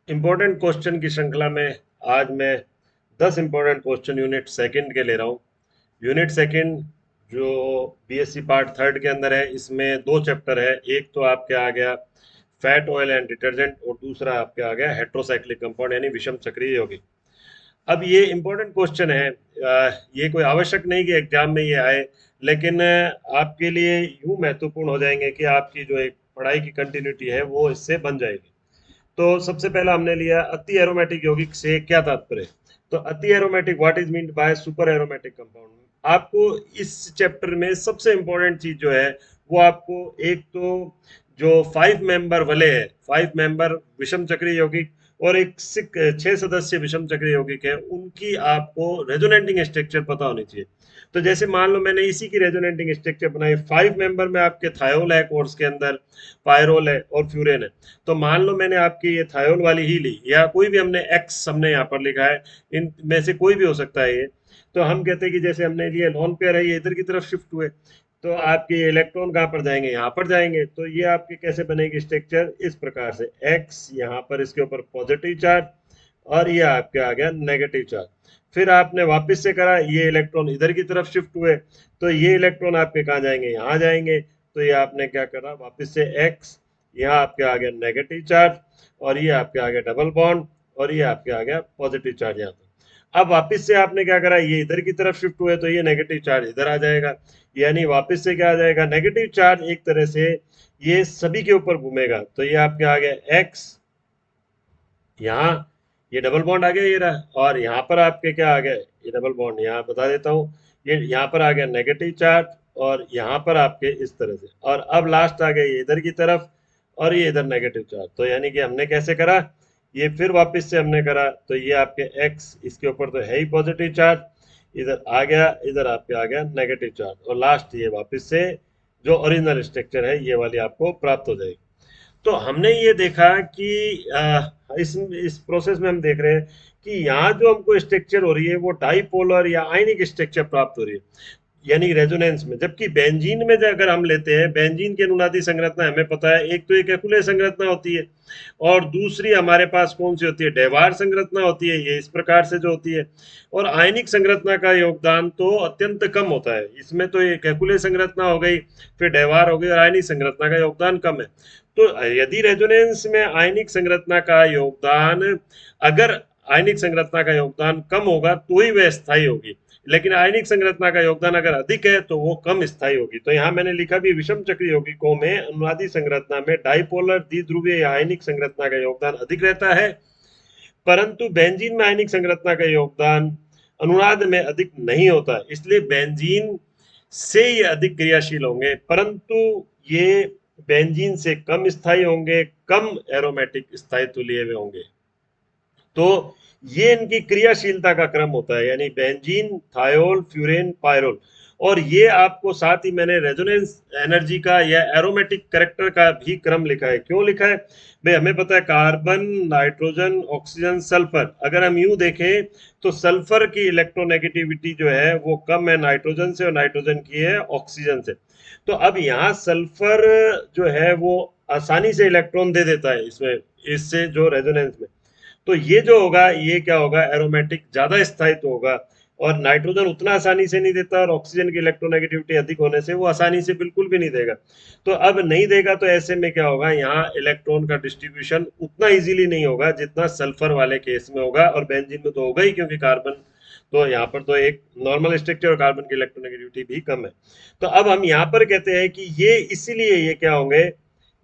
Important question की श्रृंखला में आज मैं 10 इम्पोर्टेंट क्वेश्चन यूनिट सेकंड के ले रहा हूँ। यूनिट सेकंड जो बीएससी पार्ट थर्ड के अंदर है, इसमें दो चैप्टर है। एक तो आपके आ गया फैट ऑयल एंड डिटर्जेंट और दूसरा आपके आ गया हेट्रोसाइक्लिक कंपाउंड यानी विषम चक्रीय यौगिक। अब ये इम्पोर्टेंट क्वेश्चन है। ये कोई आवश्यक नहीं कि एग्जाम में ये आए, लेकिन आपके लिए यूं महत्वपूर्ण हो जाएंगे कि आपकी जो एक पढ़ाई की कंटिन्यूटी है वो इससे बन जाएगी। तो सबसे पहला हमने लिया अति एरोमेटिक यौगिक से क्या तात्पर्य। तो अति aromatic what is mean by super aromatic compound. आपको इस चैप्टर में सबसे इंपॉर्टेंट चीज जो है वो आपको एक तो जो 5 मेंबर वाले है, 5 मेंबर विषम चक्रीय यौगिक और एक 6 सदस्य विषम चक्रीय यौगिक है, उनकी आपको रेजोनेटिंग स्ट्रक्चर पता होनी चाहिए। तो जैसे मान लो मैंने इसी की रेजोनेटिंग स्ट्रक्चर बनाई, 5 मेंबर में आपके थायोल है कोर्स के अंदर, पायरोल है और फ्यूरेन है। तो मान लो मैंने आपकी ये थायोल वाली ही ली या कोई भी हमने एक्स हमने यहाँ पर लिखा है, इन में से कोई भी हो सकता है ये। तो हम कहते हैं कि जैसे हमने लिए लॉन पेयर है, ये इधर की तरफ शिफ्ट हुए, तो आपके इलेक्ट्रॉन कहाँ पर जाएंगे, यहाँ पर जाएंगे। तो ये आपके कैसे बनेगी स्ट्रक्चर, इस प्रकार से एक्स यहाँ पर इसके ऊपर पॉजिटिव चार्ज और ये आपके आ गया नेगेटिव चार्ज। फिर आपने वापस से करा, ये इलेक्ट्रॉन इधर की तरफ शिफ्ट हुए, तो ये इलेक्ट्रॉन आपके कहाँ जाएंगे, यहाँ जाएंगे। तो ये आपने क्या करा, वापस से एक्स, यहाँ आपके आ गया नेगेटिव चार्ज और ये आपके आ गया डबल बॉन्ड और ये आपके आ गया पॉजिटिव चार्ज यहाँ पर। अब वापस से आपने क्या करा, ये इधर की तरफ शिफ्ट हुए, तो ये नेगेटिव चार्ज इधर आ जाएगा। यानी वापस से क्या आ जाएगा, नेगेटिव चार्ज एक तरह से ये सभी के ऊपर घूमेगा। तो ये आपके आ गया एक्स, यहाँ ये डबल बॉन्ड आ गया ये रहा, और यहाँ पर आपके क्या आ गया, ये डबल बॉन्ड यहाँ बता देता हूँ, ये यहाँ पर आ गया नेगेटिव चार्ज और यहाँ पर आपके इस तरह से, और अब लास्ट आ गया ये इधर की तरफ और ये इधर नेगेटिव चार्ज। तो यानी कि हमने कैसे करा, ये फिर वापस से हमने करा, तो ये आपके एक्स इसके ऊपर तो है ही पॉजिटिव चार्ज, इधर आ गया, इधर आपके आ गया नेगेटिव चार्ज, और लास्ट ये वापस से जो ओरिजिनल स्ट्रक्चर है ये वाली आपको प्राप्त हो जाएगी। तो हमने ये देखा कि इस प्रोसेस में हम देख रहे हैं कि यहाँ जो हमको स्ट्रक्चर हो रही है वो डाइपोलर या आयनिक स्ट्रक्चर प्राप्त हो रही है, यानी रेजोनेंस में। जबकि बेंजीन में अगर हम लेते हैं, बेंजीन की अनुनादी संरचना हमें पता है, एक तो एक एकुले संरचना होती है और दूसरी हमारे पास कौन सी होती है, डेवार संरचना होती है, ये इस प्रकार से जो होती है। और आयनिक संरचना का योगदान तो अत्यंत कम होता है इसमें, तो एक एकुले संरचना हो गई, फिर डेवार हो गई, और आयनिक संरचना का योगदान कम है। तो यदि रेजोनेंस में आयनिक संरचना का योगदान, अगर आयनिक संरचना का योगदान कम होगा तो ही वह स्थायी होगी, लेकिन आयनिक संरचना का योगदान अगर अधिक है तो वो कम स्थायी होगी। तो यहाँ मैंने लिखा भी विषम चक्रीय यौगिकों में अनुनादी संरचना में डाइपोलर द्विध्रुवीय या आयनिक संरचना का योगदान अधिक रहता है, परंतु बेंजीन में आयनिक संरचना का योगदान अनुनाद में अधिक नहीं होता, इसलिए बेंजीन से ये अधिक क्रियाशील होंगे, परंतु ये बेंजीन से कम स्थायी होंगे, कम एरोमेटिक स्थायित्व लिए हुए होंगे। तो ये इनकी क्रियाशीलता का क्रम होता है, यानी बेंजीन, थायोल, फ्यूरेन, पायरोल। और ये आपको साथ ही मैंने रेजोनेंस एनर्जी का या एरोमेटिक करेक्टर का भी क्रम लिखा है। क्यों लिखा है भाई, हमें पता है कार्बन, नाइट्रोजन, ऑक्सीजन, सल्फर, अगर हम यूं देखें तो सल्फर की इलेक्ट्रोनेगेटिविटी जो है वो कम है नाइट्रोजन से और नाइट्रोजन की है ऑक्सीजन से। तो अब यहाँ सल्फर जो है वो आसानी से इलेक्ट्रॉन दे देता है इसमें, इससे जो रेजोनेंस में। तो ये जो होगा ये क्या होगा, एरोमेटिक ज्यादा स्थायित्व होगा, और नाइट्रोजन उतना आसानी से नहीं देता और ऑक्सीजन की इलेक्ट्रोनेगेटिविटी अधिक होने से वो आसानी से बिल्कुल भी नहीं देगा। तो अब नहीं देगा तो ऐसे में क्या होगा, यहाँ इलेक्ट्रॉन का डिस्ट्रीब्यूशन उतना इजीली नहीं होगा जितना सल्फर वाले केस में होगा, और बेंजीन में तो होगा ही क्योंकि कार्बन तो यहाँ पर तो एक नॉर्मल स्ट्रक्चर और कार्बन की इलेक्ट्रोनेगेटिविटी भी कम है। तो अब हम यहाँ पर कहते हैं कि ये इसीलिए ये क्या होंगे,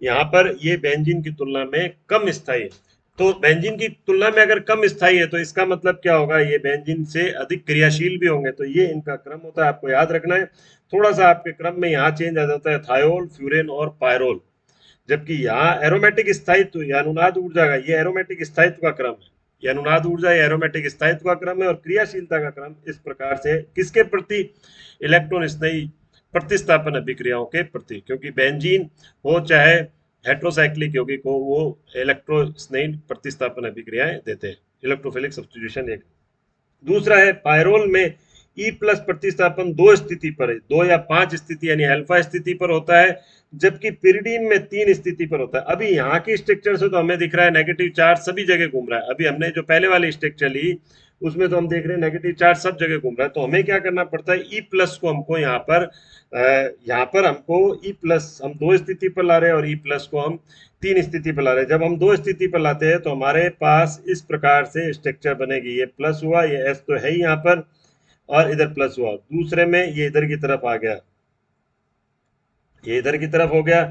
यहाँ पर ये बेंजीन की तुलना में कम स्थायी है। तो बेंजीन की तुलना में अगर कम स्थायी है तो इसका मतलब क्या होगा, ये बेंजीन से अधिक क्रियाशील भी होंगे। तो ये इनका क्रम होता है, आपको याद रखना है। थोड़ा सा आपके क्रम में यहाँ चेंज आ जाता है, थायोल, फ्यूरेन और पायरोल। जबकि यहाँ एरोमेटिक स्थायित्व या अनुनाद ऊर्जा का, ये एरोमेटिक स्थायित्व का क्रम है, ये अनुनाद ऊर्जा या एरोमेटिक स्थायित्व का क्रम है, और क्रियाशीलता का क्रम इस प्रकार से किसके प्रति, इलेक्ट्रॉन स्नेही प्रतिस्थापन अभिक्रियाओं के प्रति। क्योंकि बेंजीन हो चाहे हेट्रोसाइक्लिक यौगिक हो, वो इलेक्ट्रो स्नेही प्रतिस्थापन अभिक्रियाएं देते हैं, इलेक्ट्रोफिलिक सब्स्टिट्यूशन एक। दूसरा है पायरोल में ई प्लस प्रतिस्थापन दो स्थिति पर है, 2 या 5 स्थिति यानी अल्फा स्थिति पर होता है, जबकि पिरिडीन में 3 स्थिति पर होता है। अभी यहाँ की स्ट्रक्चर से तो हमें दिख रहा है नेगेटिव चार्ज सभी जगह घूम रहा है। अभी हमने जो पहले वाली स्ट्रक्चर ली उसमें तो हम देख रहे हैं नेगेटिव चार्ज सब जगह घूम रहा है। तो हमें क्या करना पड़ता है, ई प्लस को हमको यहाँ पर हमको ई प्लस हम दो स्थिति पर ला रहे हैं और ई प्लस को हम 3 स्थिति पर ला रहे हैं। जब हम दो स्थिति पर लाते हैं तो हमारे पास इस प्रकार से स्ट्रक्चर बनेगी। ये प्लस हुआ, ये एस तो है ही यहाँ पर, और इधर प्लस हुआ, दूसरे में ये इधर की तरफ आ गया, ये इधर की तरफ हो गया,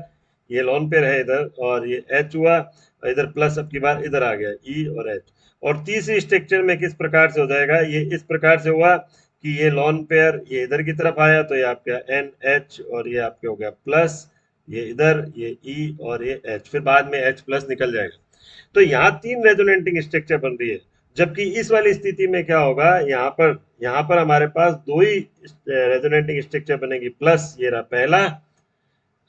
ये लोन पेयर है इधर, और ये एच हुआ, और इधर प्लस अब की बार इधर आ गया ई और एच। और तीसरी स्ट्रक्चर में किस प्रकार से हो जाएगा, ये इस प्रकार से हुआ कि ये लोन पेयर ये इधर की तरफ आया तो ये आपका एन एच, और ये आपके हो गया प्लस, ये इधर ये ई और ये एच, फिर बाद में एच प्लस निकल जाएगा। तो यहाँ 3 रेजोनेटिंग स्ट्रक्चर बन रही है, जबकि इस वाली स्थिति में क्या होगा, यहाँ पर हमारे पास दो ही रेजोनेटिंग स्ट्रक्चर बनेगी, प्लस ये रहा पहला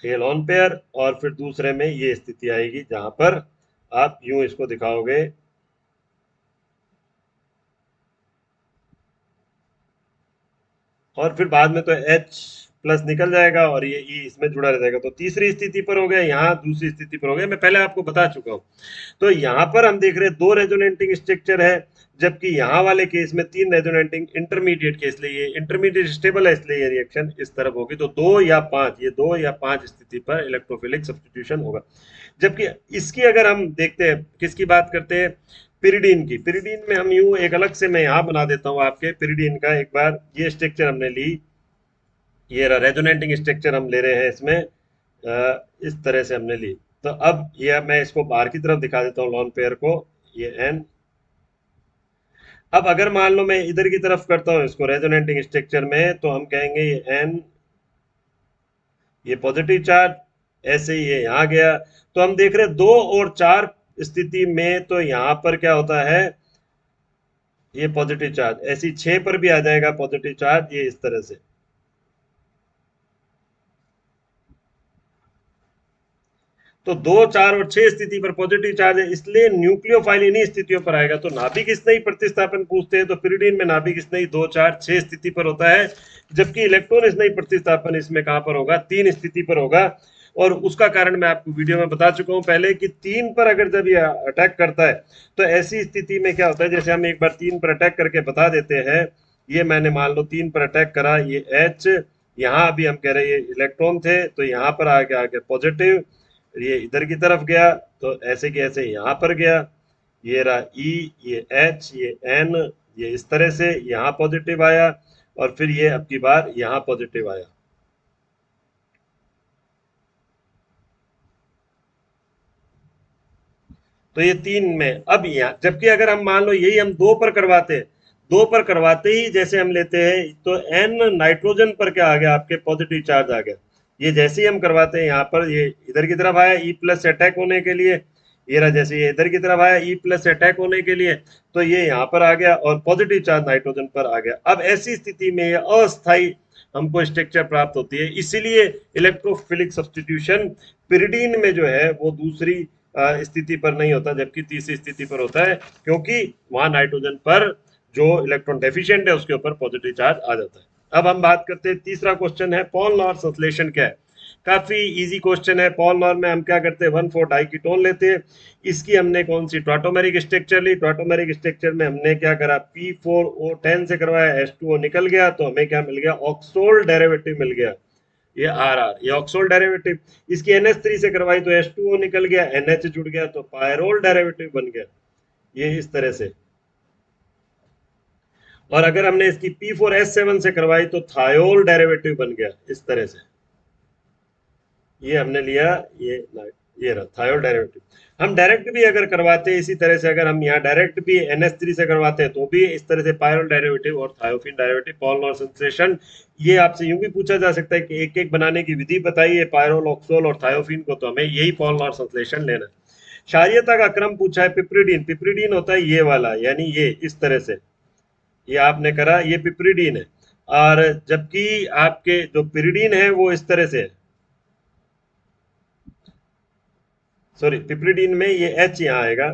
ये लोन पेयर, और फिर दूसरे में ये स्थिति आएगी जहां पर आप यूं इसको दिखाओगे, और फिर बाद में तो H प्लस निकल जाएगा और ये E इसमें जुड़ा रह जाएगा। तो तीसरी स्थिति पर हो गया, यहाँ दूसरी स्थिति पर हो गया, मैं पहले आपको बता चुका हूँ। तो यहाँ पर हम देख रहे हैं 2 रेजोनेटिंग स्ट्रक्चर है, जबकि यहाँ वाले केस में 3 रेजोनेटिंग इंटरमीडिएट केस, इसलिए ये इंटरमीडिएट स्टेबल है, इसलिए ये रिएक्शन इस तरफ होगी। तो 2 या 5, ये 2 या 5 स्थिति पर इलेक्ट्रोफिलिक सब्स्टिट्यूशन होगा। जबकि इसकी अगर हम देखते हैं, किसकी बात करते हैं, पिरिडीन की। पिरिडीन में हम यूं एक अलग से मैं यहाँ बना देता हूँ आपके पिरिडीन का, एक बार ये स्ट्रक्चर हमने ली, ये रेजोनेटिंग स्ट्रक्चर हम ले रहे हैं इसमें, इस तरह से हमने ली। तो अब ये मैं इसको बाहर की तरफ दिखा देता हूँ लोन पेयर को, ये एन। अब अगर मान लो मैं इधर की तरफ करता हूँ इसको रेजोनेटिंग स्ट्रक्चर में, तो हम कहेंगे ये एन, ये पॉजिटिव चार्ज, ऐसे ही ये यहाँ गया। तो हम देख रहे हैं 2 और 4 स्थिति में तो यहाँ पर क्या होता है, ये पॉजिटिव चार्ज, ऐसी 6 पर भी आ जाएगा पॉजिटिव चार्ज, ये इस तरह से। तो 2, 4 और 6 स्थिति पर पॉजिटिव चार्ज है, इसलिए न्यूक्लियोफाइल इन्हीं स्थितियों पर आएगा। तो नाभिक स्नेही प्रतिस्थापन पूछते हैं तो पिरिडीन में नाभिक स्नेही 2, 4, 6 स्थिति पर होता है, जबकि इलेक्ट्रॉन स्नेही प्रतिस्थापन इसमें कहां पर होगा, 3 स्थिति पर होगा। और उसका कारण मैं आपको वीडियो में बता चुका हूं पहले कि 3 पर अगर जब ये अटैक करता है तो ऐसी स्थिति में क्या होता है, जैसे हम एक बार 3 पर अटैक करके बता देते हैं। ये मैंने मान लो 3 पर अटैक करा, ये एच, यहाँ अभी हम कह रहे हैं ये इलेक्ट्रॉन थे तो यहाँ पर आगे पॉजिटिव, ये इधर की तरफ गया तो ऐसे के ऐसे यहाँ पर गया, ये रहा ई, ये एच, ये एन, ये इस तरह से यहाँ पॉजिटिव आया, और फिर ये अब की बार यहाँ पॉजिटिव आया। तो ये 3 में अब यहाँ, जबकि अगर हम मान लो यही हम 2 पर करवाते हैं, 2 पर करवाते ही जैसे हम लेते हैं तो एन नाइट्रोजन पर क्या आ गया, आपके पॉजिटिव चार्ज आ गया। ये जैसे ही हम करवाते हैं यहाँ पर ये इधर की तरफ आया ई प्लस अटैक होने के लिए, ये रहा, जैसे ये इधर की तरफ आया ई प्लस अटैक होने के लिए, तो ये यहाँ पर आ गया और पॉजिटिव चार्ज नाइट्रोजन पर आ गया। अब ऐसी स्थिति में ये अस्थायी हमको स्ट्रक्चर प्राप्त होती है, इसीलिए इलेक्ट्रोफिलिक सब्स्टिट्यूशन पिरिडीन में जो है वो दूसरी स्थिति पर नहीं होता, जबकि तीसरी स्थिति पर होता है, क्योंकि वहां नाइट्रोजन पर जो इलेक्ट्रॉन डेफिशिएंट है उसके ऊपर पॉजिटिव चार्ज आ जाता है। अब हम बात करते हैं, तीसरा क्वेश्चन है पॉल लॉर संश्लेषण क्या है। काफी इजी क्वेश्चन है। पॉल लॉर में हम क्या करते हैं, 1,4 डाइकीटोन लेते हैं, इसकी हमने कौन सी ट्राटोमेरिक स्ट्रक्चर ली, ट्राटोमेरिक स्ट्रक्चर में हमने क्या करा, P4O10 से करवाया, H2O निकल गया, तो हमें क्या मिल गया, ऑक्सोल डेरिवेटिव मिल गया, ये आर आर, ये ऑक्सोल डेरिवेटिव। इसकी NH3 से करवाई तो H2O निकल गया, NH जुड़ गया तो पायरोल डेरिवेटिव बन गया, ये इस तरह से। और अगर हमने इसकी P4S7 से करवाई तो थायोल डेरिवेटिव बन गया इस तरह से, ये हमने लिया, ये रहा थायोल डेरिवेटिव। हम डायरेक्ट भी अगर करवाते हैं इसी तरह से, अगर हम यहाँ डायरेक्ट भी NH3 से करवाते हैं तो भी इस तरह से पायरोल डेरिवेटिव और थायोफिन डेरिवेटिव, पॉल लॉर संश्लेषण। ये आपसे यूं भी पूछा जा सकता है कि एक एक बनाने की विधि बताइए पायरोल, ऑक्सोल और थायोफिन को, तो हमें यही पॉल लॉर संश्लेषण लेना है। क्षारीयता का क्रम पूछा है, पिप्रिडीन, पिप्रिडीन होता है ये वाला, यानी ये इस तरह से, ये आपने करा, ये पिप्रिडीन है। और जबकि आपके जो पिरिडीन है वो इस तरह से है, सॉरी पिप्रिडीन में ये H यहाँ आएगा,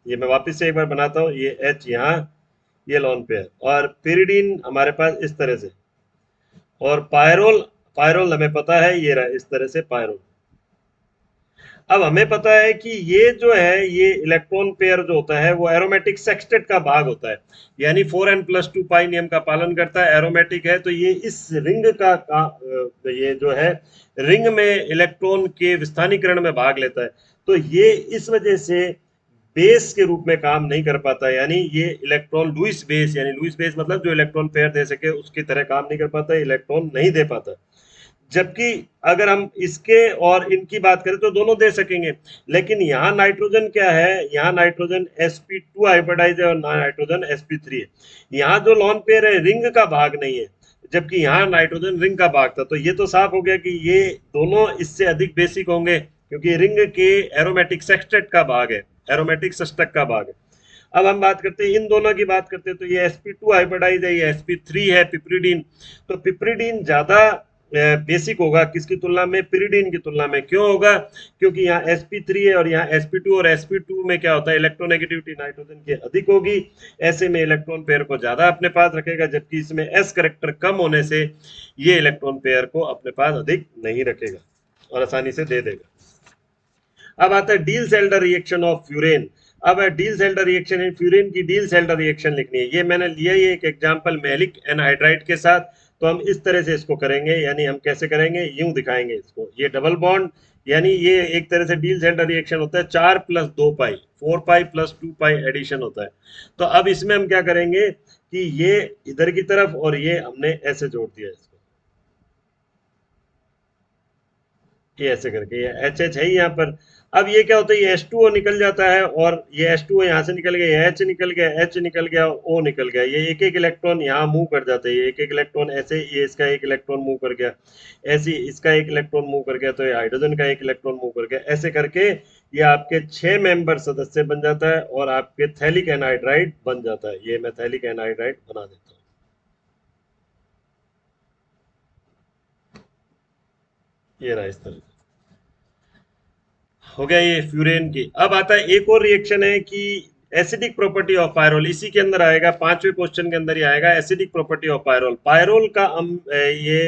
ये मैं वापस से एक बार बनाता हूँ, ये H यहाँ, ये लोन पेयर, और पिरिडीन हमारे पास इस तरह से, और पायरोल, पायरोल हमें पता है ये रहा इस तरह से पायरोल। अब हमें पता है कि ये जो है ये इलेक्ट्रॉन पेयर जो होता है वो एरोमेटिक सेक्सटेट का भाग होता है, यानी 4n+2 पाई नियम का पालन करता है, एरोमेटिक है, तो ये इस रिंग ये जो है रिंग में इलेक्ट्रॉन के विस्थानीकरण में भाग लेता है। तो ये इस वजह से बेस के रूप में काम नहीं कर पाता, यानी ये इलेक्ट्रॉन लुईस बेस, यानी लुईस बेस मतलब जो इलेक्ट्रॉन पेयर दे सके उसकी तरह काम नहीं कर पाता, इलेक्ट्रॉन नहीं दे पाता। जबकि अगर हम इसके और इनकी बात करें तो दोनों दे सकेंगे, लेकिन यहाँ नाइट्रोजन क्या है, यहाँ नाइट्रोजन sp2 हाइब्रिडाइज है और नाइट्रोजन sp3 है। यहाँ जो लॉन पेयर है रिंग का भाग नहीं है, जबकि यहाँ नाइट्रोजन रिंग का भाग था, तो ये तो साफ हो गया कि ये दोनों इससे अधिक बेसिक होंगे, क्योंकि रिंग के एरोमेटिक सेक्सटेट का भाग है, एरोमेटिक सस्टक का भाग है। अब हम बात करते हैं इन दोनों की बात करते हैं, तो ये sp2 हाइब्रिडाइज है, ये sp3 है पिप्रिडीन। तो पिप्रिडीन ज्यादा बेसिक होगा किसकी तुलना में, पिरिडीन की तुलना में। क्यों होगा, क्योंकि यहाँ sp3 है और यहाँ sp2, और sp2 में क्या होता है इलेक्ट्रोनेगेटिविटी नाइट्रोजन की अधिक होगी, ऐसे में इलेक्ट्रॉन पेयर को ज्यादा अपने पास रखेगा, जबकि इसमें s करेक्टर कम होने से ये इलेक्ट्रॉन पेयर को अपने पास अधिक नहीं रखेगा और आसानी से दे देगा। अब आता है डील सेल्डर रिएक्शन ऑफ फ्यूरेन। अब डील सेल्डर रिएक्शन है, फ्यूरेन की डील सेल्डर रिएक्शन लिखनी है। ये मैंने लिया ये एक एग्जांपल मैलिक एनहाइड्राइड के साथ, तो हम इस तरह से इसको करेंगे, यानी हम कैसे करेंगे, यूं दिखाएंगे इसको, ये डबल बॉन्ड, यानी ये एक तरह से डील सेल्डर रिएक्शन होता है 4+2 पाई, 4 पाई+2 पाई एडिशन होता है। तो अब इसमें हम क्या करेंगे कि ये इधर की तरफ और ये हमने ऐसे जोड़ दिया इसको, ये ऐसे करके, ये एच एच है यहाँ पर। अब ये क्या होता है, ये H2O निकल जाता है, और ये H2O यहाँ से निकल गया, ये H निकल गया, H निकल गया, O निकल गया, ये एक एक इलेक्ट्रॉन यहाँ मूव कर जाते हैं, ये एक एक इलेक्ट्रॉन ऐसे, ये इसका एक इलेक्ट्रॉन मूव कर गया, ऐसे इसका एक इलेक्ट्रॉन मूव कर गया, तो ये हाइड्रोजन का एक इलेक्ट्रॉन मूव कर गया, ऐसे करके ये आपके 6 मेंबर सदस्य बन जाता है और आपके थैलिक एनहाइड्राइड बन जाता है। ये मैं थैलिक एनहाइड्राइड बना देता हूँ, ये रहा इस तरह से हो गया ये फ्यूरेन की। अब आता है एक और रिएक्शन है कि एसिडिक प्रॉपर्टी ऑफ पायरोल, इसी के अंदर आएगा, 5वें क्वेश्चन के अंदर ही आएगा, acidic property of pyrrole. Pyrrole का ये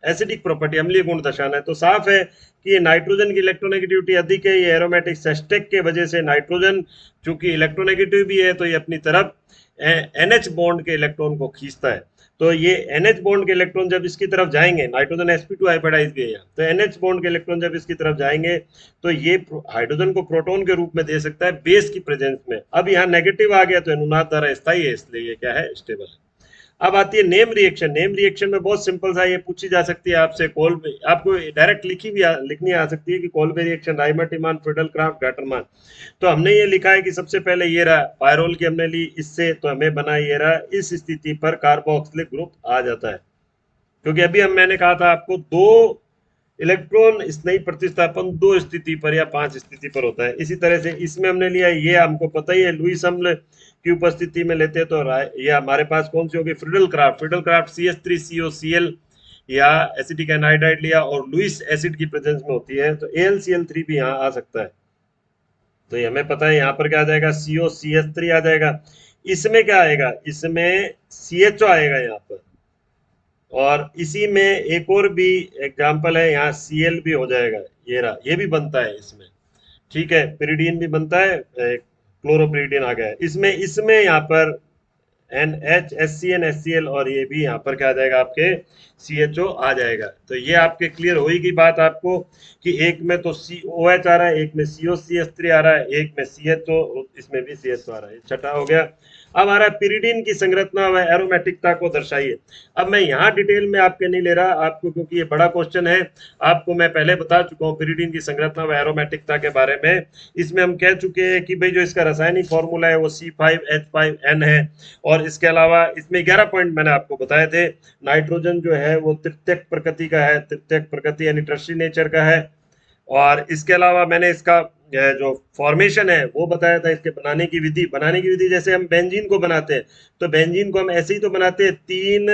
एसिडिक प्रॉपर्टी अम्लीय गुण दर्शाना है, तो साफ है कि ये नाइट्रोजन की इलेक्ट्रोनेगेटिविटी अधिक है, ये एरोमेटिक सेस्टेक के वजह से नाइट्रोजन चूंकि इलेक्ट्रोनेगेटिव भी है, तो ये अपनी तरफ NH बॉन्ड के इलेक्ट्रॉन को खींचता है। तो ये NH बॉन्ड के इलेक्ट्रॉन जब इसकी तरफ जाएंगे, नाइट्रोजन sp2 हाइब्रिडाइज भी है यहाँ, तो NH बॉन्ड के इलेक्ट्रॉन जब इसकी तरफ जाएंगे तो ये हाइड्रोजन को प्रोटॉन के रूप में दे सकता है बेस की प्रेजेंस में। अब यहाँ नेगेटिव आ गया तो अनुनाद द्वारा स्थायी है, इसलिए ये क्या है, स्टेबल है। अब आती है नेम रिएक्शन। नेम रिएक्शन में बहुत सिंपल सा, ये पूछी जा सकती है आपसे, आपको डायरेक्ट लिखनी आ सकती है कि Kolbe reaction, Reimer Tiemann, Friedel Crafts, Gattermann. तो हमने ये लिखा है कि सबसे पहले ये रहा पायरोल की हमने ली इससे, तो हमें बना ये रहा, इस स्थिति पर कार्बोक्सिलिक ग्रुप आ जाता है, क्योंकि अभी मैंने कहा था आपको दो इलेक्ट्रॉन स्नेही प्रतिस्थापन 2 स्थिति पर या 5 स्थिति पर होता है। इसी तरह से इसमें हमने लिया, ये हमको पता ही है, लुईस अम्ल की उपस्थिति में लेते हैं, तो ये हमारे पास कौन सी होगी, Friedel Crafts, Friedel Crafts CH3COCl या एसिटिक एनहाइड्राइड लिया, और लुईस एसिड की प्रेजेंस में होती है, तो AlCl3 भी यहाँ आ सकता है। तो ये हमें पता है यहाँ पर क्या आ जाएगा, COCH3 आ जाएगा। इसमें क्या आएगा, इसमें CHO आएगा यहाँ पर, और इसी में एक और भी एग्जाम्पल है, यहाँ Cl भी हो जाएगा, ये रहा, ये भी बनता है इसमें, ठीक है, पिरिडीन भी बनता है, क्लोरोपिरिडीन आ गया है इसमें। इसमें यहाँ पर NH HCN HCl, और ये भी यहाँ पर क्या आ जाएगा, आपके CHO आ जाएगा। तो ये आपके क्लियर होगी बात आपको कि एक में तो COH आ रहा है, एक में COCH3 आ रहा है, एक में CHO, इसमें भी CHO आ रहा है, छठा हो गया। अब आ रहा है पिरिडीन की संरचना व एरोमेटिकता को दर्शाइए। अब मैं यहाँ डिटेल में आपके नहीं ले रहा आपको, क्योंकि ये बड़ा क्वेश्चन है, आपको मैं पहले बता चुका हूँ पिरिडीन की संरचना व एरोमेटिकता के बारे में। इसमें हम कह चुके हैं कि भाई जो इसका रासायनिक फॉर्मूला है वो C5H5N है, और इसके अलावा इसमें 11 पॉइंट मैंने आपको बताए थे। नाइट्रोजन जो है वो तृतीयक प्रकृति का है, तृतीयक प्रकृति यानी टर्शरी नेचर का है, और इसके अलावा मैंने इसका जो फॉर्मेशन है वो बताया था, इसके बनाने की विधि जैसे हम बेंजीन को बनाते हैं, तो बेंजीन को हम ऐसे ही तो बनाते हैं, 3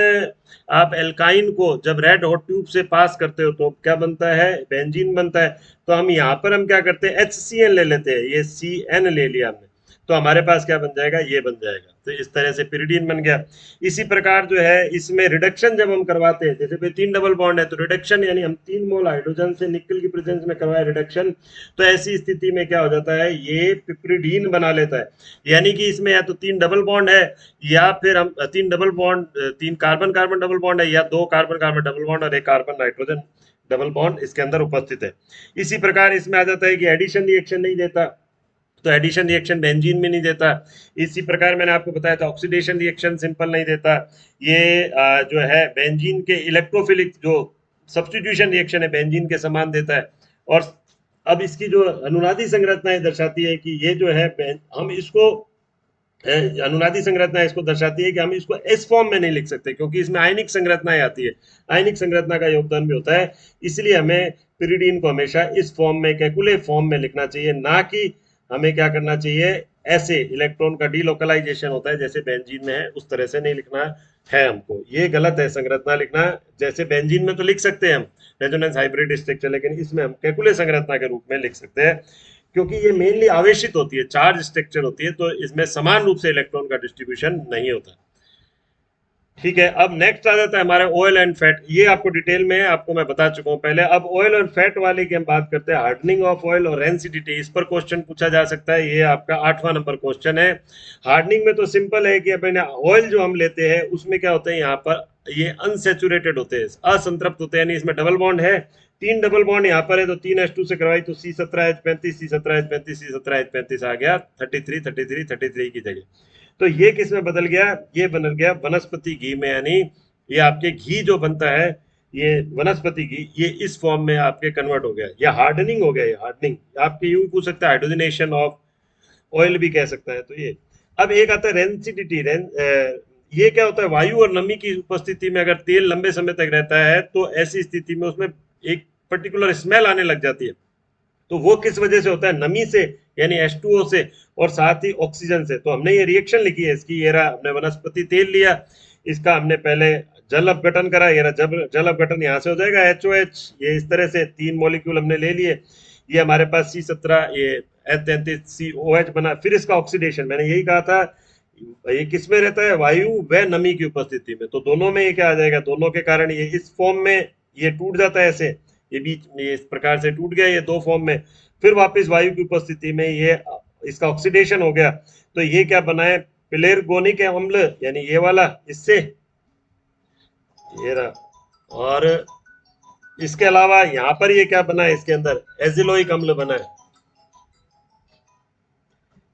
आप एल्काइन को जब रेड हॉट ट्यूब से पास करते हो तो क्या बनता है, बेंजीन बनता है। तो हम यहाँ पर हम क्या करते हैं, HCN ले लेते हैं, ये CN ले लिया हमने, तो हमारे पास क्या बन जाएगा, ये बन जाएगा। तो इस तरह से पिरिडीन बन गया। इसी प्रकार जो है इसमें रिडक्शन जब हम करवाते हैं, जैसे भाई 3 डबल बॉन्ड है तो रिडक्शन यानी हम 3 मोल हाइड्रोजन से निकल की प्रेजेंस में करवाए रिडक्शन, तो ऐसी स्थिति में क्या हो जाता है, ये पिप्रिडीन बना लेता है। यानी कि इसमें या तो 3 डबल बॉन्ड है, या फिर हम 3 double bond, 3 carbon carbon double bond है, या 2 कार्बन कार्बन डबल बॉन्ड और 1 कार्बन नाइट्रोजन डबल बॉन्ड इसके अंदर उपस्थित है। इसी प्रकार इसमें आ जाता है कि एडिशन रिएक्शन नहीं देता, तो एडिशन रिएक्शन बेंजीन में नहीं देता। इसी प्रकार मैंने आपको बताया था ऑक्सीडेशन रिएक्शन सिंपल नहीं देता। ये जो है बेंजीन के इलेक्ट्रोफिलिक जो सब्स्टिट्यूशन रिएक्शन है बेंजीन के समान देता है। और अब इसकी जो अनुनादी संरचनाएं दर्शाती है कि ये जो है हम इसको अनुनादी संरचना इसको दर्शाती है कि हम इसको एस फॉर्म में नहीं लिख सकते, क्योंकि इसमें आयनिक संरचनाएं आती है, आयनिक संरचना का योगदान भी होता है। इसलिए हमें पिरिडीन को हमेशा इस फॉर्म में, कैकुले फॉर्म में लिखना चाहिए, ना कि हमें क्या करना चाहिए, ऐसे इलेक्ट्रॉन का डीलोकलाइजेशन होता है जैसे बेंजीन में है उस तरह से नहीं लिखना है हमको। ये गलत है संरचना लिखना। जैसे बेंजीन में तो लिख सकते हैं हम रेजोनेंस हाइब्रिड स्ट्रक्चर, लेकिन इसमें हम कैकुले संरचना के रूप में लिख सकते हैं, क्योंकि ये मेनली आवेशित होती है, चार्ज स्ट्रक्चर होती है, तो इसमें समान रूप से इलेक्ट्रॉन का डिस्ट्रीब्यूशन नहीं होता। ठीक है, अब नेक्स्ट आ जाता है हमारा ऑयल एंड फैट। ये आपको डिटेल में आपको मैं बता चुका हूं पहले। अब ऑयल और फैट वाले की हम बात करते हैं, हार्डनिंग ऑफ ऑयल और रेंसिडिटी। इस पर क्वेश्चन पूछा जा सकता है, ये आपका 8वां नंबर क्वेश्चन है। हार्डनिंग में तो सिंपल है कि अपने ऑयल जो हम लेते हैं उसमें क्या होता है, यहाँ पर ये अनसेचुरेटेड होते हैं, असंतृप्त होते हैं, यानी इसमें डबल बॉन्ड है, 3 डबल बॉन्ड यहाँ पर है, तो 3s2 से करवाई तो C17H35 C17H35 C17H35 आ गया 33 33 33 की जगह। तो ये किस में बदल गया, ये बदल गया वनस्पति घी में, यानी ये आपके घी जो बनता है, ये वनस्पति घी, ये इस फॉर्म में आपके कन्वर्ट हो गया, या हार्डनिंग हो गया। ये हार्डनिंग आपके यूं पूछ सकता है, हाइड्रोजनेशन ऑफ ऑयल भी कह सकता है। तो ये अब एक आता है रेंसिडिटी। ये क्या होता है, वायु और नमी की उपस्थिति में अगर तेल लंबे समय तक रहता है तो ऐसी स्थिति में उसमें एक पर्टिकुलर स्मेल आने लग जाती है। तो वो किस वजह से होता है, नमी से, यानी H2O से, और साथ ही ऑक्सीजन से। तो हमने ये रिएक्शन लिखी है इसकी, ये रहा, हमने वनस्पति तेल लिया, इसका हमने पहले जल अपघटन करा, ये रहा जल अपघटन, यहाँ से हो जाएगा HOH, ये इस तरह से 3 मॉलिक्यूल हमने ले लिए। ये हमारे पास C17, ये H33 COH बना। फिर इसका ऑक्सीडेशन, मैंने यही कहा था, ये किस में रहता है, वायु व नमी की उपस्थिति में। तो दोनों में ये क्या आ जाएगा, दोनों के कारण ये इस फॉर्म में ये टूट जाता है, ऐसे ये बीच में इस प्रकार से टूट गया, ये 2 फॉर्म में। फिर वापस वायु की उपस्थिति में ये इसका ऑक्सीडेशन हो गया, तो ये क्या बना है, पेलेर्गोनिक अम्ल, यानी ये वाला, इससे ये रहा। और इसके अलावा यहाँ पर ये क्या बना है, इसके अंदर एजिलोइक अम्ल बना है,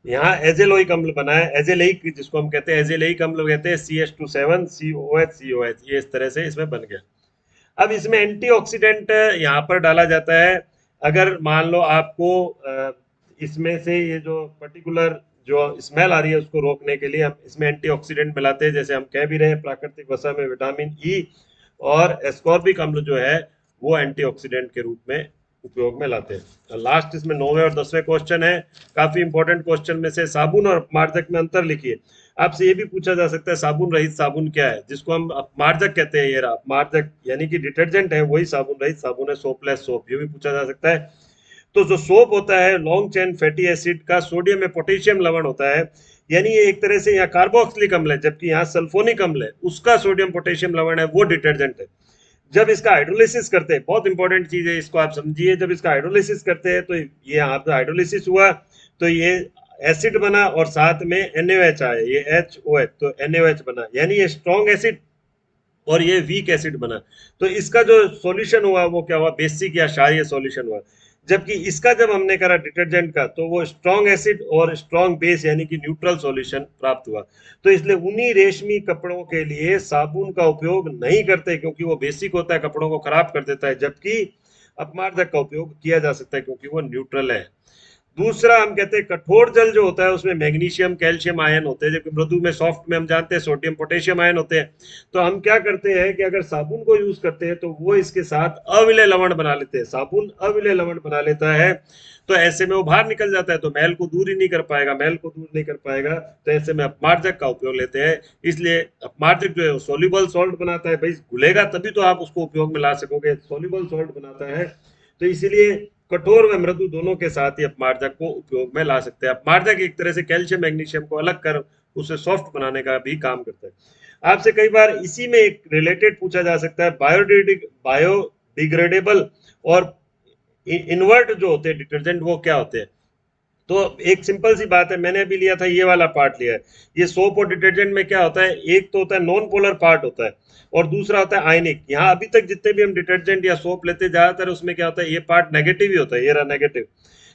यहाँ एजेलोइक अम्ल बना है, एजेलेइक जिसको हम कहते हैं, एजेलेइक अम्ल कहते हैं, CH27 COH COH, ये इस तरह से इसमें बन गया। अब इसमें एंटीऑक्सीडेंट यहाँ पर डाला जाता है। अगर मान लो आपको इसमें से ये जो पर्टिकुलर जो स्मेल आ रही है उसको रोकने के लिए हम इसमें एंटीऑक्सीडेंट मिलाते हैं, जैसे हम कह भी रहे हैं प्राकृतिक वसा में विटामिन ई और एस्कॉर्बिक अम्ल जो है वो एंटीऑक्सीडेंट के रूप में उपयोग में लाते हैं। लास्ट इसमें 9वें और 10वें क्वेश्चन है, काफी इंपॉर्टेंट क्वेश्चन में से, साबुन और अपमार्जक में अंतर लिखिए। आपसे ये भी पूछा जा सकता है साबुन रहित साबुन क्या है, जिसको हम अपमार्जक कहते हैं। ये अपमार्जक यानी कि डिटर्जेंट है, वही साबुन रहित साबुन है, सोपलेस सोप, ये भी पूछा जा सकता है। तो जो सोप होता है लॉन्ग चेन फैटी एसिड का सोडियम में पोटेशियम लवण होता है, यानी ये एक तरह से यहाँ कार्बोक्सिलिक अम्ल है, जबकि यहाँ सल्फोनिक अम्ल है, उसका सोडियम पोटेशियम लवण है, वो डिटर्जेंट है। जब इसका हाइड्रोलिसिस करते हैं, बहुत इंपॉर्टेंट चीज है, इसको आप समझिए, जब इसका हाइड्रोलिसिस करते हैं तो ये यहाँ पर हाइड्रोलिसिस हुआ तो ये एसिड बना और साथ में NaOH आया, ये HOH, तो NaOH बना, यानी ये स्ट्रॉन्ग एसिड और ये वीक एसिड बना। तो इसका जो सॉल्यूशन हुआ वो क्या हुआ, बेसिक या क्षारीय सॉल्यूशन हुआ। जबकि इसका जब हमने करा डिटर्जेंट का, तो वो स्ट्रॉन्ग एसिड और स्ट्रॉन्ग बेस यानी कि न्यूट्रल सॉल्यूशन प्राप्त हुआ। तो इसलिए ऊनी रेशमी कपड़ों के लिए साबुन का उपयोग नहीं करते, क्योंकि वो बेसिक होता है, कपड़ों को खराब कर देता है, जबकि अपमार्जक का उपयोग किया जा सकता है क्योंकि वो न्यूट्रल है। दूसरा हम कहते हैं कठोर जल जो होता है उसमें मैग्नीशियम कैल्शियम आयन होते हैं, जबकि मृदु में सॉफ्ट में हम जानते हैं सोडियम पोटेशियम आयन होते हैं। तो हम क्या करते हैं कि अगर साबुन को यूज करते हैं तो वो इसके साथ अविलय लवण बना लेते हैं, साबुन अविलय लवण बना लेता है, तो ऐसे में वो बाहर निकल जाता है, तो मैल को दूर ही नहीं कर पाएगा, मैल को दूर नहीं कर पाएगा, तो ऐसे में अपमार्जक का उपयोग लेते हैं। इसलिए अपमार्जक जो है सोल्यूबल सॉल्ट बनाता है, भाई घुलेगा तभी तो आप उसको उपयोग में ला सकोगे, सोल्यूबल सॉल्ट बनाता है। तो इसीलिए कठोर व मृदु दोनों के साथ ही अपमार्जक को उपयोग में ला सकते हैं। अपमार्जक एक तरह से कैल्शियम मैग्नीशियम को अलग कर उसे सॉफ्ट बनाने का भी काम करता है। आपसे कई बार इसी में एक रिलेटेड पूछा जा सकता है, बायोडिग्रेडेबल और इनवर्ट जो होते हैं डिटर्जेंट वो क्या होते हैं। तो एक सिंपल सी बात है, मैंने अभी लिया था ये वाला पार्ट लिया है। ये सोप और डिटर्जेंट में क्या होता है, एक तो होता है नॉन पोलर पार्ट होता है और दूसरा होता है आयनिक। यहाँ अभी तक जितने भी हम डिटर्जेंट या सोप लेते हैं ज्यादातर उसमें क्या होता है, ये पार्ट नेगेटिव ही होता है, ये रहा नेगेटिव।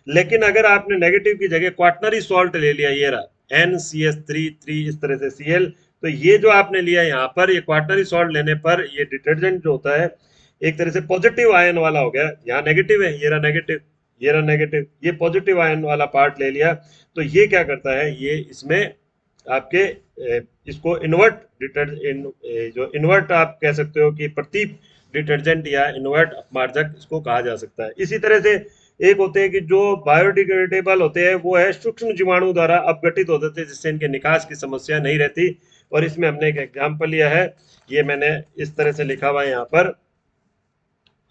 लेकिन अगर आपने नेगेटिव की जगह क्वाटनरी सॉल्ट ले लिया, ये रहा NCS3 इस तरह से Cl, तो ये जो आपने लिया यहाँ पर, ये क्वाटनरी सॉल्ट लेने पर ये डिटर्जेंट जो होता है एक तरह से पॉजिटिव आयन वाला हो गया। यहाँ नेगेटिव है, ये रहा नेगेटिव, ये रहा नेगेटिव, ये पॉजिटिव आयन वाला पार्ट ले लिया। तो ये क्या करता है, ये इसमें आपके इसको इन्वर्ट जो इन्वर्ट आप कह सकते हो कि प्रतीप डिटर्जेंट या इन्वर्ट अपमार्जक इसको कहा जा सकता है। इसी तरह से एक होते हैं कि जो बायोडिग्रेडेबल होते हैं, वो है सूक्ष्म जीवाणु द्वारा अपघटित हो जाते हैं, जिससे इनके निकास की समस्या नहीं रहती। और इसमें हमने एक एग्जाम्पल लिया है, ये मैंने इस तरह से लिखा हुआ है यहाँ पर,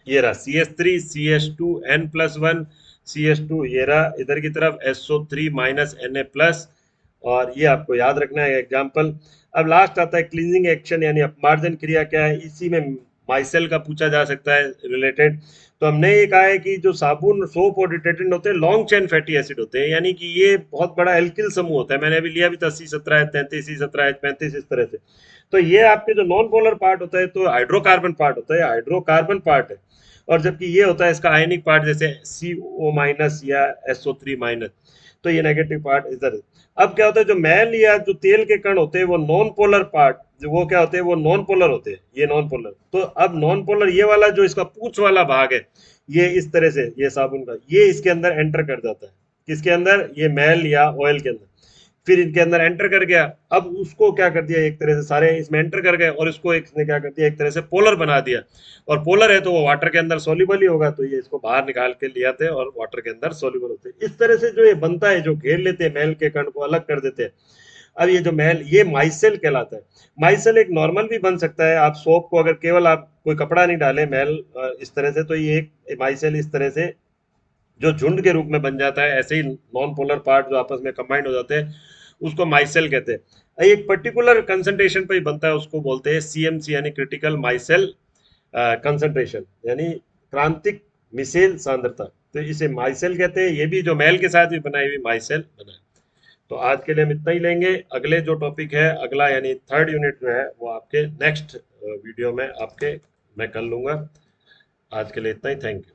ये रहा CH3 CH2N+1 CH2, ये रहा इधर की तरफ SO3 Na+, और ये आपको याद रखना है एग्जाम्पल। अब लास्ट आता है क्लीनिंग एक्शन यानी अपमार्जन क्रिया क्या है, इसी में माइसेल का पूछा जा सकता है रिलेटेड। तो हमने ये कहा है कि जो साबुन सोप और डिटर्जेंट होते हैं लॉन्ग चेन फैटी एसिड होते हैं, यानी कि ये बहुत बड़ा एल्किल समूह होता है। मैंने अभी लिया भी था C17H33 C17H35 इस तरह से। तो ये आपके जो नॉन पोलर पार्ट होता है तो हाइड्रोकार्बन पार्ट होता है, हाइड्रोकार्बन पार्ट है। और जबकि ये होता है इसका आयनिक पार्ट, जैसे CO- या SO3। तो ये नेगेटिव पार्ट इधर। अब क्या होता है, जो मैल या जो तेल के कण होते हैं वो नॉन पोलर पार्ट, जो वो क्या होते हैं, वो नॉन पोलर होते हैं, ये नॉन पोलर। तो अब नॉन पोलर ये वाला जो इसका पूंछ वाला भाग है, ये इस तरह से ये साबुन का ये इसके अंदर एंटर कर जाता है, किसके अंदर, ये मैल या ऑयल के अंदर। फिर इनके अंदर एंटर कर गया, अब उसको क्या कर दिया, एक तरह से सारे इसमें एंटर कर गए और इसको इसने क्या कर दिया, एक तरह से पोलर बना दिया। और पोलर है तो वो वाटर के अंदर सोल्यूबल ही होगा, तो ये इसको बाहर निकाल के ले आते हैं और वाटर के अंदर सोल्यूबल होते हैं। इस तरह से जो ये बनता है, जो घेर लेते हैं मैल के कण को अलग कर देते हैं। अब ये जो मैल, ये माइसेल कहलाता है। माइसेल एक नॉर्मल भी बन सकता है, आप सोप को अगर केवल आप कोई कपड़ा नहीं डाले मैल इस तरह से, तो ये एक माइसेल इस तरह से जो झुंड के रूप में बन जाता है, ऐसे ही नॉन पोलर पार्ट जो आपस में कंबाइंड हो जाते हैं उसको माइसेल कहते हैं। एक पर्टिकुलर कंसंट्रेशन पे ही बनता है, उसको बोलते हैं CMC यानी क्रिटिकल माइसेल कंसंट्रेशन, यानी क्रांतिक मिसेल सांद्रता। तो इसे माइसेल कहते हैं। ये भी जो मैल के साथ भी बनाई हुई माइसेल बना है। तो आज के लिए हम इतना ही लेंगे। अगले जो टॉपिक है अगला यानी थर्ड यूनिट जो है वो आपके नेक्स्ट वीडियो में आपके मैं कर लूंगा। आज के लिए इतना ही, थैंक यू।